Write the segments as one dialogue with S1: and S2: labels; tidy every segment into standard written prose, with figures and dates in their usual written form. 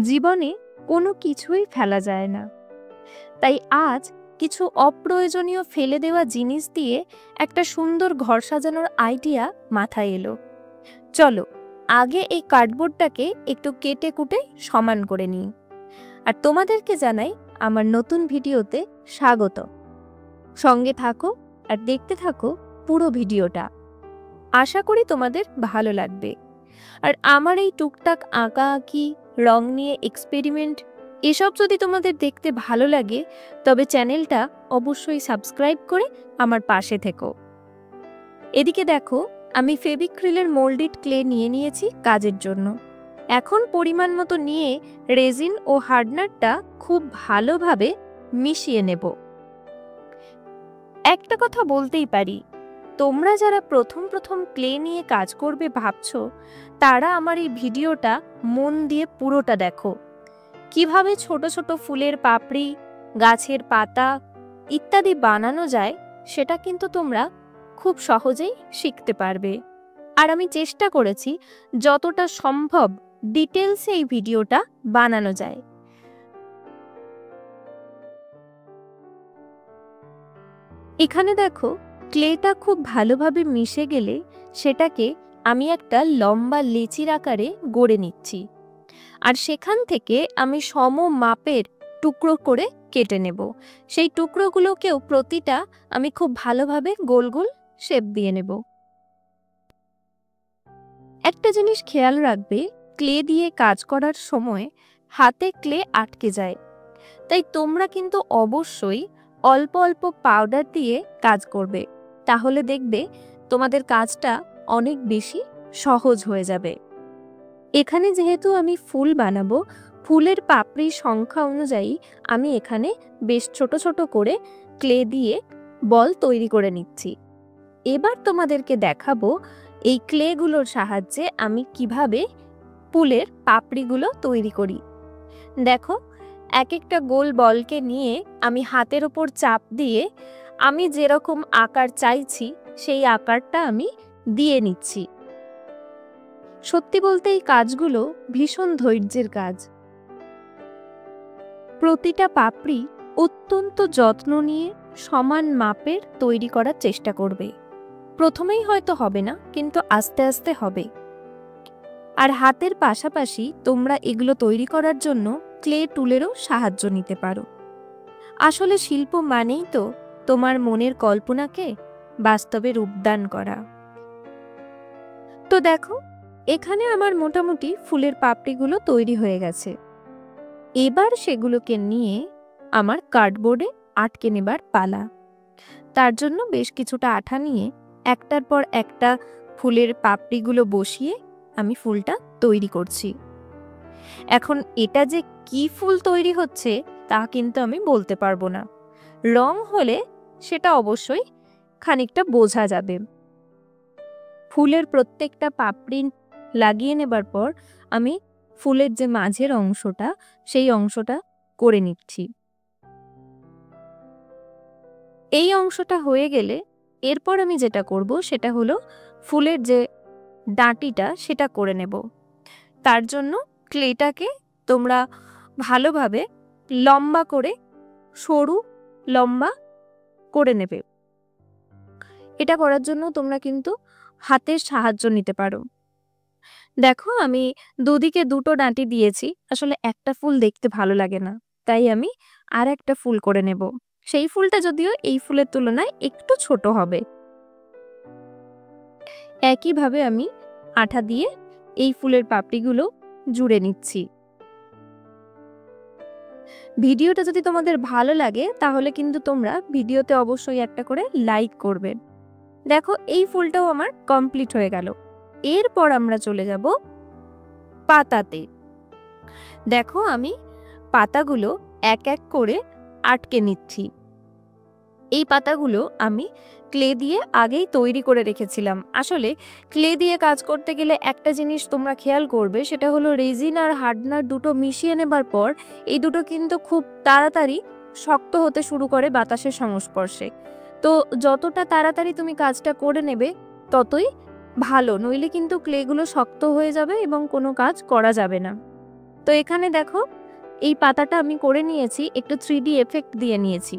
S1: জীবনে কোনো কিছুই ফেলা যায় না, তাই আজ কিছু অপ্রয়োজনীয় ফেলে দেওয়া জিনিস দিয়ে একটা সুন্দর ঘর সাজানোর আইডিয়া মাথায় এলো। চলো আগে এই কার্ডবোর্ডটাকে একটু কেটে কুটে সমান করে নিই। আর তোমাদেরকে জানাই আমার নতুন ভিডিওতে স্বাগত। সঙ্গে থাকো আর দেখতে থাকো পুরো ভিডিওটা। আশা করি তোমাদের ভালো লাগবে। আর আমার এই টুকটাক আঁকা আঁকি, রং নিয়ে এক্সপেরিমেন্ট এসব যদি তোমাদের দেখতে ভালো লাগে, তবে চ্যানেলটা অবশ্যই সাবস্ক্রাইব করে আমার পাশে থেকো। এদিকে দেখো, আমি ফেভিক্রিলের মোল্ডেড ক্লে নিয়ে নিয়েছি কাজের জন্য। এখন পরিমাণ মতো নিয়ে রেজিন ও হার্ডনারটা খুব ভালোভাবে মিশিয়ে নেব। একটা কথা বলতেই পারি, তোমরা যারা প্রথম ক্লে নিয়ে কাজ করবে ভাবছো, তারা আমার এই ভিডিওটা মন দিয়ে পুরোটা দেখো। কিভাবে ছোট ছোট ফুলের পাপড়ি, গাছের পাতা ইত্যাদি বানানো যায় সেটা কিন্তু তোমরা খুব সহজেই শিখতে পারবে। আর আমি চেষ্টা করেছি যতটা সম্ভব ডিটেলসে এই ভিডিওটা বানানো যায়। এখানে দেখো, ক্লেটা খুব ভালোভাবে মিশে গেলে সেটাকে আমি একটা লম্বা লেচির আকারে গড়ে নিচ্ছি। আর সেখান থেকে আমি সম মাপের টুকরো করে কেটে নেব। সেই টুকরোগুলোকেও প্রতিটা আমি খুব ভালোভাবে গোল গোল শেপ দিয়ে নেব। একটা জিনিস খেয়াল রাখবে, ক্লে দিয়ে কাজ করার সময় হাতে ক্লে আটকে যায়, তাই তোমরা কিন্তু অবশ্যই অল্প অল্প পাউডার দিয়ে কাজ করবে। তাহলে দেখবে তোমাদের কাজটা অনেক বেশি সহজ হয়ে যাবে। এখানে যেহেতু আমি ফুল বানাবো, ফুলের পাপড়ির সংখ্যা অনুযায়ী আমি এখানে বেশ ছোট ছোট করে ক্লে দিয়ে বল তৈরি করে নিচ্ছি। এবার তোমাদেরকে দেখাবো এই ক্লেগুলোর সাহায্যে আমি কিভাবে ফুলের পাপড়িগুলো তৈরি করি। দেখো, এক একটা গোল বলকে নিয়ে আমি হাতের ওপর চাপ দিয়ে আমি যেরকম আকার চাইছি সেই আকারটা আমি দিয়ে নিচ্ছি। সত্যি বলতে এই কাজগুলো ভীষণ ধৈর্যের কাজ। প্রতিটা পাপড়ি অত্যন্ত যত্ন নিয়ে সমান মাপের তৈরি করার চেষ্টা করবে। প্রথমেই হয়তো হবে না, কিন্তু আস্তে আস্তে হবে। আর হাতের পাশাপাশি তোমরা এগুলো তৈরি করার জন্য ক্লে টুলেরও সাহায্য নিতে পারো। আসলে শিল্প মানেই তো তোমার মনের কল্পনাকে বাস্তবে রূপদান করা। তো দেখো, এখানে আমার মোটামুটি ফুলের পাপড়িগুলো তৈরি হয়ে গেছে। এবার সেগুলোকে নিয়ে আমার কার্ডবোর্ডে আটকে নেবার পালা। তার জন্য বেশ কিছুটা আঠা নিয়ে একটার পর একটা ফুলের পাপড়িগুলো বসিয়ে আমি ফুলটা তৈরি করছি। এখন এটা যে কি ফুল তৈরি হচ্ছে তা কিন্তু আমি বলতে পারবো না। রং হলে সেটা অবশ্যই খানিকটা বোঝা যাবে। ফুলের প্রত্যেকটা পাপড়ি লাগিয়ে নেবার পর আমি ফুলের যে মাঝের অংশটা, সেই অংশটা করে নিচ্ছি। এই অংশটা হয়ে গেলে এরপর আমি যেটা করব সেটা হলো ফুলের যে ডাঁটিটা সেটা করে নেব। তার জন্য ক্লেটাকে তোমরা ভালোভাবে লম্বা করে, সরু লম্বা করে নেবে। এটা করার জন্য তোমরা কিন্তু হাতের সাহায্য নিতে পারো। দেখো, আমি দুদিকে দুটো ডাঁটি দিয়েছি। আসলে একটা ফুল দেখতে ভালো লাগে না, তাই আমি আর একটা ফুল করে নেব। সেই ফুলটা যদিও এই ফুলের তুলনায় একটু ছোট হবে। একইভাবে আমি আঠা দিয়ে এই ফুলের পাপড়িগুলো জুড়ে নিচ্ছি। ভিডিওটা যদি তোমাদের ভালো লাগে তাহলে কিন্তু তোমরা ভিডিওতে অবশ্যই একটা করে লাইক করবে। দেখো, এই ফুলটাও আমার কমপ্লিট হয়ে গেল। এরপর আমরা চলে যাব পাতাতে। দেখো, আমি পাতাগুলো এক এক করে আটকে নিচ্ছি। এই পাতাগুলো আমি ক্লে দিয়ে আগেই তৈরি করে রেখেছিলাম। আসলে ক্লে দিয়ে কাজ করতে গেলে একটা জিনিস তোমরা খেয়াল করবে, সেটা হলো রেজিন আর হার্ডনার দুটো মিশিয়ে নেবার পর এই দুটো কিন্তু খুব তাড়াতাড়ি শক্ত হতে শুরু করে বাতাসের সংস্পর্শে। তো যতটা তাড়াতাড়ি তুমি কাজটা করে নেবে ততই ভালো, নইলে কিন্তু ক্লেগুলো শক্ত হয়ে যাবে এবং কোনো কাজ করা যাবে না। তো এখানে দেখো এই পাতাটা আমি করে নিয়েছি, একটু 3D এফেক্ট দিয়ে নিয়েছি।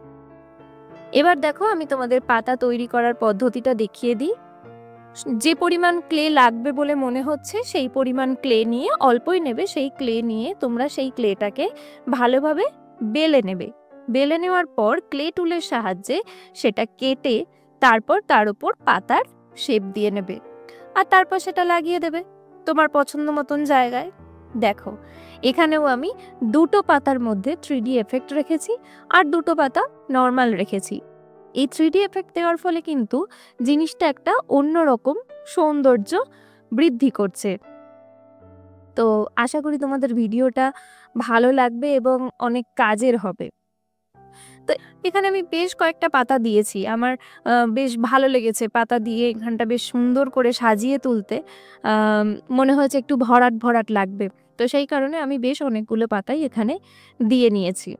S1: এবার দেখো আমি তোমাদের পাতা তৈরি করার পদ্ধতিটা দেখিয়ে দিই। যে পরিমাণ ক্লে লাগবে বলে মনে হচ্ছে সেই পরিমাণ ক্লে নিয়ে, অল্পই নেবে, সেই ক্লে নিয়ে তোমরা সেই ক্লেটাকে ভালোভাবে বেলে নেবে। বেলে নেওয়ার পর ক্লে টুলের সাহায্যে সেটা কেটে তারপর তার উপর পাতার শেপ দিয়ে নেবে, আর তারপর সেটা লাগিয়ে দেবে তোমার পছন্দ মতন জায়গায়। দেখো এখানেও আমি দুটো পাতার মধ্যে 3D এফেক্ট রেখেছি আর দুটো পাতা নর্মাল রেখেছি। এই 3D এফেক্ট দেওয়ার ফলে কিন্তু জিনিসটা একটা অন্যরকম সৌন্দর্য বৃদ্ধি করছে। তো আশা করি তোমাদের ভিডিওটা ভালো লাগবে এবং অনেক কাজের হবে। তো এখানে আমি বেশ কয়েকটা পাতা দিয়েছি, আমার বেশ ভালো লেগেছে পাতা দিয়ে এখানটা বেশ সুন্দর করে সাজিয়ে তুলতে। মনে হয়েছে একটু ভরাট ভরাট লাগবে, তো সেই কারণে আমি বেশ অনেকগুলো পাতাই এখানে দিয়ে নিয়েছি।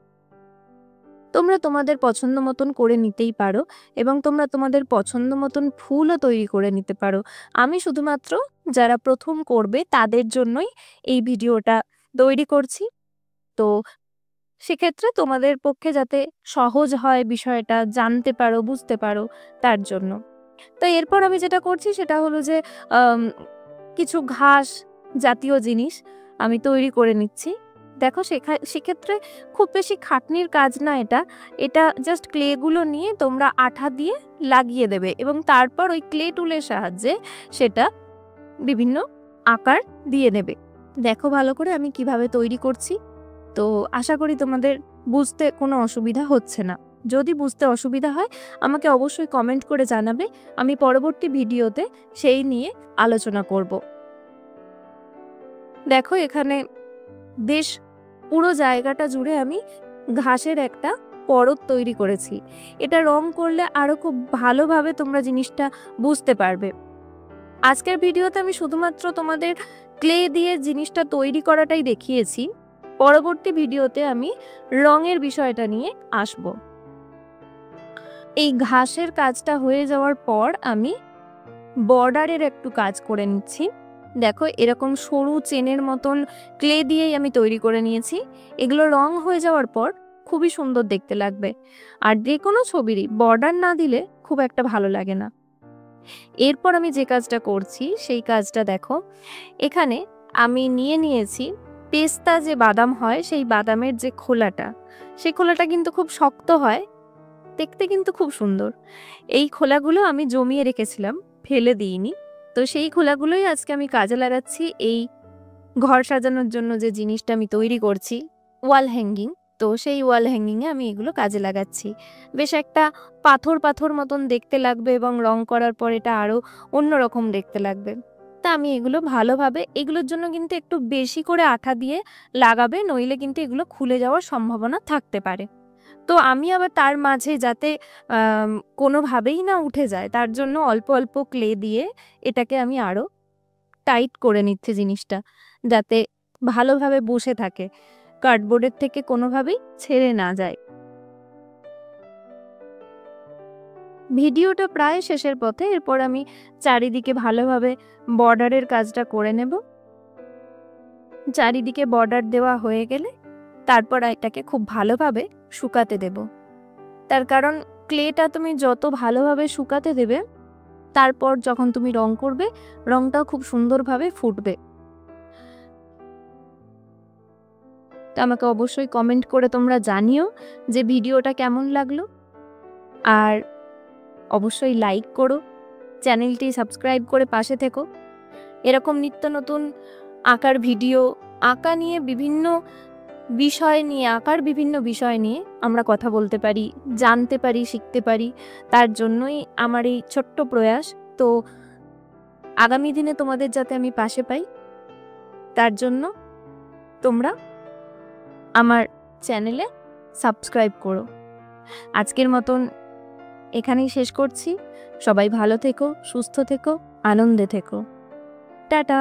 S1: তোমরা তোমাদের পছন্দ মতন করে নিতেই পারো এবং তোমরা তোমাদের পছন্দ মতন ফুলও তৈরি করে নিতে পারো। আমি শুধুমাত্র যারা প্রথম করবে তাদের জন্যই এই ভিডিওটা তৈরি করছি। তো সেক্ষেত্রে তোমাদের পক্ষে যাতে সহজ হয় বিষয়টা জানতে পারো, বুঝতে পারো, তার জন্য। তো এরপর আমি যেটা করছি সেটা হলো যে কিছু ঘাস জাতীয় জিনিস আমি তৈরি করে নিচ্ছি। দেখো সেক্ষেত্রে খুব বেশি খাটনির কাজ না, এটা জাস্ট ক্লেগুলো নিয়ে তোমরা আঠা দিয়ে লাগিয়ে দেবে এবং তারপর ওই ক্লে টুলের সাহায্যে সেটা বিভিন্ন আকার দিয়ে নেবে। দেখো ভালো করে আমি কিভাবে তৈরি করছি। তো আশা করি তোমাদের বুঝতে কোনো অসুবিধা হচ্ছে না। যদি বুঝতে অসুবিধা হয় আমাকে অবশ্যই কমেন্ট করে জানাবে, আমি পরবর্তী ভিডিওতে সেই নিয়ে আলোচনা করব। দেখো এখানে বেশ পুরো জায়গাটা জুড়ে আমি ঘাসের একটা পরত তৈরি করেছি। এটা রং করলে আরো খুব ভালোভাবে তোমরা জিনিসটা বুঝতে পারবে। আজকের ভিডিওতে আমি শুধুমাত্র তোমাদের ক্লে দিয়ে জিনিসটা তৈরি করাটাই দেখিয়েছি। পরবর্তী ভিডিওতে আমি রঙের বিষয়টা নিয়ে আসব। এই ঘাসের কাজটা হয়ে যাওয়ার পর আমি বর্ডারের একটু কাজ করে নিচ্ছি। দেখো এরকম সরু চেনের মতন ক্লে দিয়েই আমি তৈরি করে নিয়েছি। এগুলো রং হয়ে যাওয়ার পর খুবই সুন্দর দেখতে লাগবে, আর যে কোনো ছবিরই বর্ডার না দিলে খুব একটা ভালো লাগে না। এরপর আমি যে কাজটা করছি সেই কাজটা দেখো, এখানে আমি নিয়ে নিয়েছি পেস্তা যে বাদাম হয় সেই বাদামের যে খোলাটা, সেই খোলাটা কিন্তু খুব শক্ত হয়, দেখতে কিন্তু খুব সুন্দর। এই খোলাগুলো আমি জমিয়ে রেখেছিলাম, ফেলে দিইনি। তো সেই খোলাগুলোই আজকে আমি কাজে লাগাচ্ছি এই ঘর সাজানোর জন্য যে জিনিসটা আমি তৈরি করছি, ওয়াল হ্যাঙ্গিং। তো সেই ওয়াল হ্যাঙ্গিংয়ে আমি এগুলো কাজে লাগাচ্ছি। বেশ একটা পাথর পাথর মতন দেখতে লাগবে এবং রং করার পর এটা আরও অন্যরকম দেখতে লাগবে। তা আমি এগুলো ভালোভাবে, এগুলোর জন্য কিন্তু একটু বেশি করে আঠা দিয়ে লাগাবে, নইলে কিন্তু এগুলো খুলে যাওয়ার সম্ভাবনা থাকতে পারে। তো আমি আবার তার মাঝে যাতে কোনোভাবেই না উঠে যায় তার জন্য অল্প অল্প ক্লে দিয়ে এটাকে আমি আরও টাইট করে নিচ্ছি জিনিসটা, যাতে ভালোভাবে বসে থাকে, কার্ডবোর্ডের থেকে কোনোভাবেই ছেড়ে না যায়। ভিডিওটা প্রায় শেষের পথে। এরপর আমি চারিদিকে ভালোভাবে বর্ডারের কাজটা করে নেব। চারিদিকে বর্ডার দেওয়া হয়ে গেলে তারপর এটাকে খুব ভালোভাবে শুকাতে দেব। তার কারণ ক্লেটা তুমি যত ভালোভাবে শুকাতে দেবে তারপর যখন তুমি রং করবে রংটাও খুব সুন্দরভাবে ফুটবে। তো আমাকে অবশ্যই কমেন্ট করে তোমরা জানিও যে ভিডিওটা কেমন লাগলো, আর অবশ্যই লাইক করো, চ্যানেলটি সাবস্ক্রাইব করে পাশে থেকো। এরকম নিত্য নতুন আঁকার ভিডিও, আঁকা নিয়ে বিভিন্ন বিষয় নিয়ে, আঁকার বিভিন্ন বিষয় নিয়ে আমরা কথা বলতে পারি, জানতে পারি, শিখতে পারি, তার জন্যই আমার এই ছোট্ট প্রয়াস। তো আগামী দিনে তোমাদের যাতে আমি পাশে পাই তার জন্য তোমরা আমার চ্যানেলে সাবস্ক্রাইব করো। আজকের মতন এখানেই শেষ করছি। সবাই ভালো থেকো, সুস্থ থেকো, আনন্দে থেকো। টাটা।